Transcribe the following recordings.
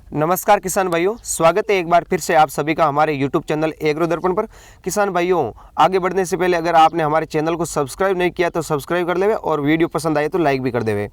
नमस्कार किसान भाइयों, स्वागत है एक बार फिर से आप सभी का हमारे YouTube चैनल एग्रो दर्पण पर। किसान भाइयों, आगे बढ़ने से पहले अगर आपने हमारे चैनल को सब्सक्राइब नहीं किया तो सब्सक्राइब कर लेवे और वीडियो पसंद आए तो लाइक भी कर देवे।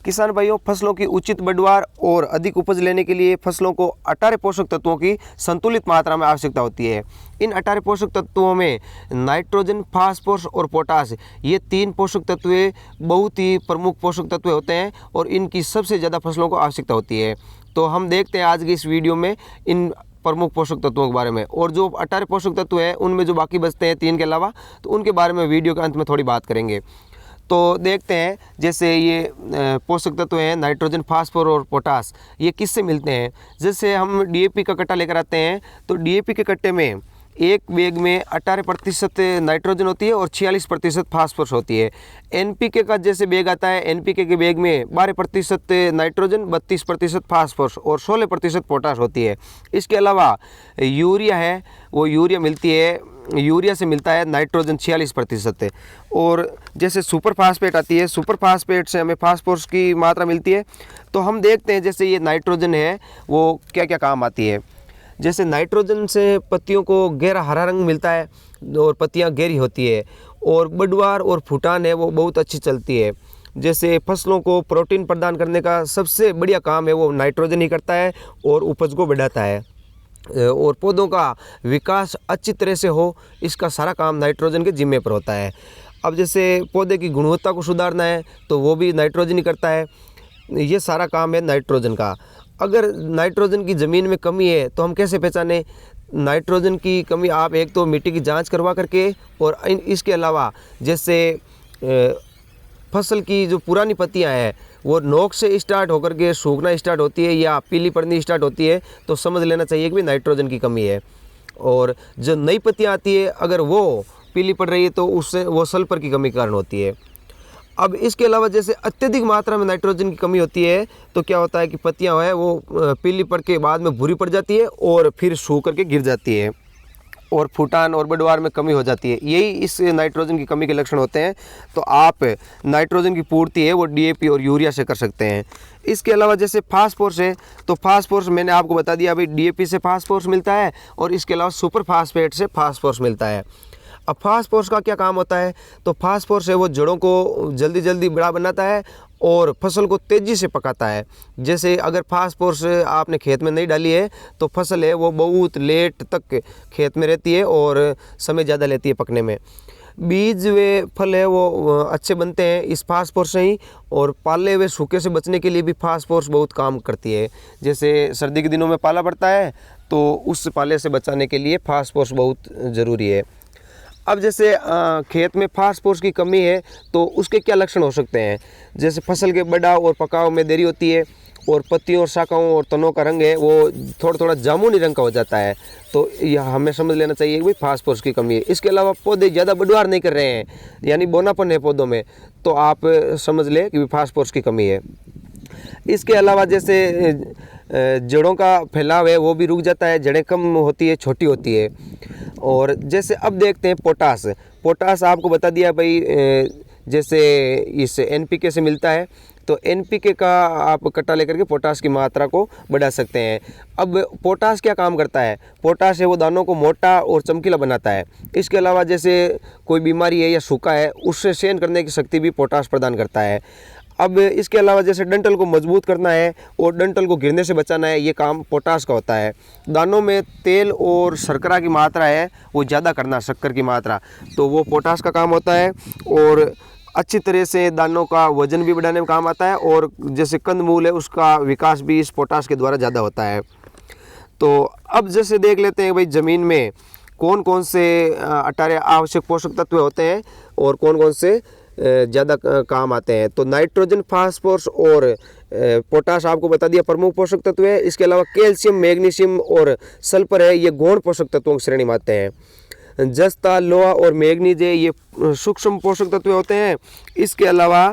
किसान भाइयों, फसलों की उचित बढ़वार और अधिक उपज लेने के लिए फसलों को 18 पोषक तत्वों की संतुलित मात्रा में आवश्यकता होती है। इन 18 पोषक तत्वों में नाइट्रोजन, फास्फोरस और पोटास, ये 3 पोषक तत्व बहुत ही प्रमुख पोषक तत्व होते हैं और इनकी सबसे ज़्यादा फसलों को आवश्यकता होती है। तो हम देखते हैं आज की इस वीडियो में इन प्रमुख पोषक तत्वों के बारे में, और जो 18 पोषक तत्व हैं उनमें जो बाकी बचते हैं 3 के अलावा, तो उनके बारे में वीडियो के अंत में थोड़ी बात करेंगे। तो देखते हैं, जैसे ये पोषक तत्व हैं नाइट्रोजन, फास्फोरस और पोटास, ये किससे मिलते हैं। जैसे हम डीएपी का कट्टा लेकर आते हैं तो डीएपी के कट्टे में एक बैग में 18% नाइट्रोजन होती है और 46% फास्फोरस होती है। एनपीके का जैसे बैग आता है, एनपीके के बैग में 12% नाइट्रोजन, 32% फास्फोरस और 16% पोटास होती है। इसके अलावा यूरिया है, वो यूरिया मिलती है, यूरिया से मिलता है नाइट्रोजन 46%। और जैसे सुपर फास्फेट आती है, सुपर फास्फेट से हमें फास्फोरस की मात्रा मिलती है। तो हम देखते हैं जैसे ये नाइट्रोजन है वो क्या क्या काम आती है। जैसे नाइट्रोजन से पत्तियों को गहरा हरा रंग मिलता है और पत्तियां गहरी होती है, और बढ़वार और फुटान है वो बहुत अच्छी चलती है। जैसे फसलों को प्रोटीन प्रदान करने का सबसे बढ़िया काम है वो नाइट्रोजन ही करता है और उपज को बढ़ाता है, और पौधों का विकास अच्छी तरह से हो, इसका सारा काम नाइट्रोजन के जिम्मे पर होता है। अब जैसे पौधे की गुणवत्ता को सुधारना है तो वो भी नाइट्रोजन ही करता है। ये सारा काम है नाइट्रोजन का। अगर नाइट्रोजन की ज़मीन में कमी है तो हम कैसे पहचानें नाइट्रोजन की कमी। आप एक तो मिट्टी की जांच करवा करके, और इसके अलावा जैसे फसल की जो पुरानी पत्तियां हैं वो नोक से स्टार्ट होकर के सूखना स्टार्ट होती है या पीली पड़नी स्टार्ट होती है, तो समझ लेना चाहिए कि नाइट्रोजन की कमी है। और जो नई पत्तियां आती है अगर वो पीली पड़ रही है तो उससे वो सल्फर की कमी के कारण होती है। अब इसके अलावा जैसे अत्यधिक मात्रा में नाइट्रोजन की कमी होती है तो क्या होता है कि पत्तियां है वो पीली पड़ के बाद में भूरी पड़ जाती है और फिर सूख करके गिर जाती है, और फुटान और बढ़वार में कमी हो जाती है। यही इस नाइट्रोजन की कमी के लक्षण होते हैं। तो आप नाइट्रोजन की पूर्ति है वो डीएपी और यूरिया से कर सकते हैं। इसके अलावा जैसे फास्फोरस है, तो फास्फोरस मैंने आपको बता दिया, भाई डीएपी से फास्फोरस मिलता है और इसके अलावा सुपर फास्फेट से फास्फोरस मिलता है। अब फास्फोरस का क्या काम होता है, तो फास्फोरस है वो जड़ों को जल्दी जल्दी बड़ा बनाता है और फसल को तेज़ी से पकाता है। जैसे अगर फास्फोरस आपने खेत में नहीं डाली है तो फसल है वो बहुत लेट तक खेत में रहती है और समय ज़्यादा लेती है पकने में। बीज वे फल है वो अच्छे बनते हैं इस फास्फोरस से ही, और पाले हुए सूखे से बचने के लिए भी फास्फोरस बहुत काम करती है। जैसे सर्दी के दिनों में पाला पड़ता है तो उस पाले से बचाने के लिए फास्फोरस बहुत ज़रूरी है। अब जैसे खेत में फास्फोरस की कमी है तो उसके क्या लक्षण हो सकते हैं। जैसे फसल के बढ़ाव और पकाव में देरी होती है, और पत्तियों और शाखाओं और तनों का रंग है वो थोड़ा थोड़ा जामुनी रंग का हो जाता है, तो यह हमें समझ लेना चाहिए कि भाई फास्फोरस की कमी है। इसके अलावा पौधे ज़्यादा बढ़वार नहीं कर रहे हैं, यानी बोनापन है पौधों में, तो आप समझ लें कि फास्फोरस की कमी है। इसके अलावा जैसे जड़ों का फैलाव है वो भी रुक जाता है, जड़ें कम होती है, छोटी होती है। और जैसे अब देखते हैं पोटास। पोटास आपको बता दिया भाई, जैसे इस एनपीके से मिलता है, तो एनपीके का आप कट्टा लेकर के पोटास की मात्रा को बढ़ा सकते हैं। अब पोटास क्या काम करता है, पोटास है वो दानों को मोटा और चमकीला बनाता है। इसके अलावा जैसे कोई बीमारी है या सूखा है उससे सहन करने की शक्ति भी पोटास प्रदान करता है। अब इसके अलावा जैसे डंठल को मजबूत करना है और डंठल को गिरने से बचाना है, ये काम पोटास का होता है। दानों में तेल और शर्करा की मात्रा है वो ज़्यादा करना, शक्कर की मात्रा, तो वो पोटास का काम होता है। और अच्छी तरह से दानों का वजन भी बढ़ाने में काम आता है, और जैसे कंदमूल है उसका विकास भी इस पोटास के द्वारा ज़्यादा होता है। तो अब जैसे देख लेते हैं भाई ज़मीन में कौन कौन से 18 आवश्यक पोषक तत्व होते हैं और कौन कौन से ज़्यादा काम आते हैं। तो नाइट्रोजन, फास्फोरस और पोटाश आपको बता दिया प्रमुख पोषक तत्व है। इसके अलावा कैल्शियम, मैग्नीशियम और सल्फर है ये गौण पोषक तत्वों की श्रेणी में आते हैं। जस्ता, लोहा और मैग्नीज है ये सूक्ष्म पोषक तत्व होते हैं। इसके अलावा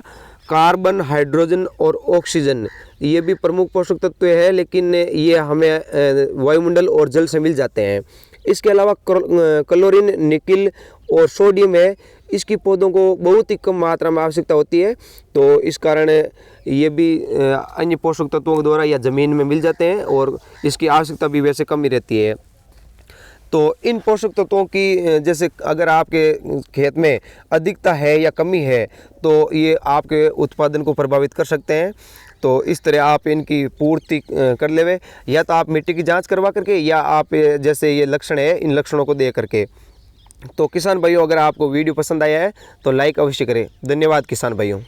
कार्बन, हाइड्रोजन और ऑक्सीजन ये भी प्रमुख पोषक तत्व है, लेकिन ये हमें वायुमंडल और जल से मिल जाते हैं। इसके अलावा क्लोरीन, निकिल और सोडियम है इसकी पौधों को बहुत ही कम मात्रा में आवश्यकता होती है। तो इस कारण ये भी अन्य पोषक तत्वों के द्वारा या ज़मीन में मिल जाते हैं और इसकी आवश्यकता भी वैसे कम ही रहती है। तो इन पोषक तत्वों की जैसे अगर आपके खेत में अधिकता है या कमी है तो ये आपके उत्पादन को प्रभावित कर सकते हैं। तो इस तरह आप इनकी पूर्ति कर लेवे, या तो आप मिट्टी की जांच करवा करके, या आप जैसे ये लक्षण है इन लक्षणों को दे करके। तो किसान भाइयों, अगर आपको वीडियो पसंद आया है तो लाइक अवश्य करें। धन्यवाद किसान भाइयों।